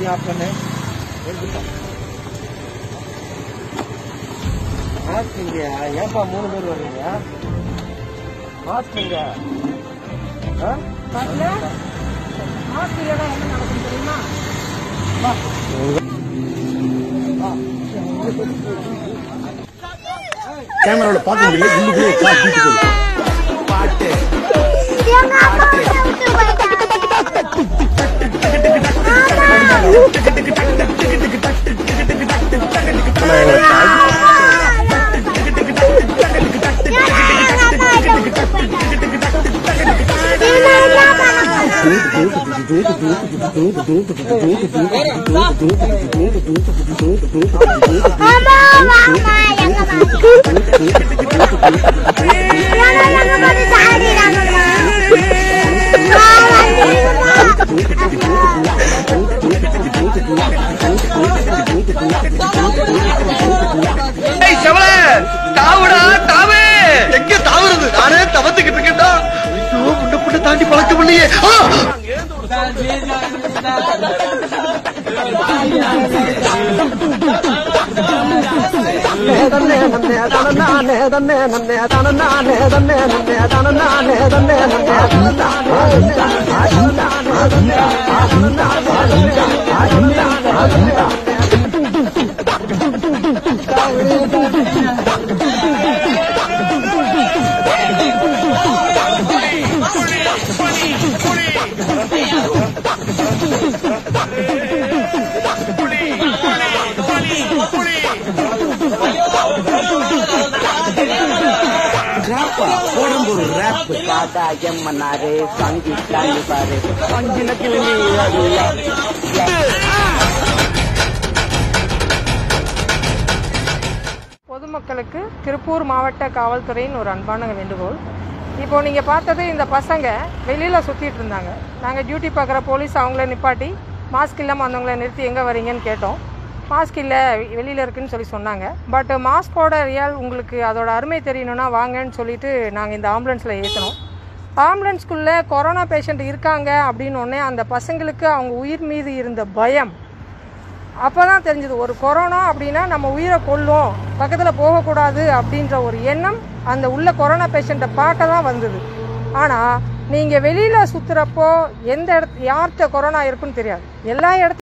आप करने மாஸ்க் இங்க ஏப்பா 3 பேர் வர்றீங்க மாஸ்க் இங்க மாஸ்க் இல்லைன்னா என்ன நடக்கும் தெரியுமா கேமரால பார்க்க முடியல இன்னைக்கு பாட்டு தாண்டி பழக்கம் இல்லையே பொதுமக்களுக்கு திருப்பூர் மாவட்ட காவல்துறையின் ஒரு அன்பான வேண்டுகோள். இப்போ நீங்கள் பார்த்தது இந்த பசங்க வெளியில் சுற்றிட்டு இருந்தாங்க. நாங்கள் டியூட்டி பார்க்குற போலீஸ் அவங்கள நிப்பாட்டி மாஸ்க் இல்லாமல் வந்தவங்கள நிறுத்தி எங்கே வரீங்கன்னு கேட்டோம். மாஸ்க் இல்லை வெளியில் இருக்குன்னு சொல்லி சொன்னாங்க. பட் மாஸ்கோட ரியல் உங்களுக்கு அதோட அருமை தெரியணும்னா வாங்கன்னு சொல்லிட்டு நாங்கள் இந்த ஆம்புலன்ஸில் ஏற்றினோம். ஆம்புலன்ஸ்குள்ளே கொரோனா பேஷண்ட் இருக்காங்க அப்படின்னோடனே அந்த பசங்களுக்கு அவங்க உயிர் மீது இருந்த பயம் அப்போ தான் தெரிஞ்சது. ஒரு கொரோனா அப்படின்னா நம்ம உயிரை கொல்லும், பக்கத்தில் போகக்கூடாது அப்படின்ற ஒரு எண்ணம் அந்த உள்ள கொரோனா பேஷண்ட்டை பார்க்க தான் வந்தது. ஆனால் நீங்கள் வெளியில் சுற்றுறப்போ எந்த யார்கிட்ட கொரோனா இருக்குன்னு தெரியாது. எல்லா இடத்துல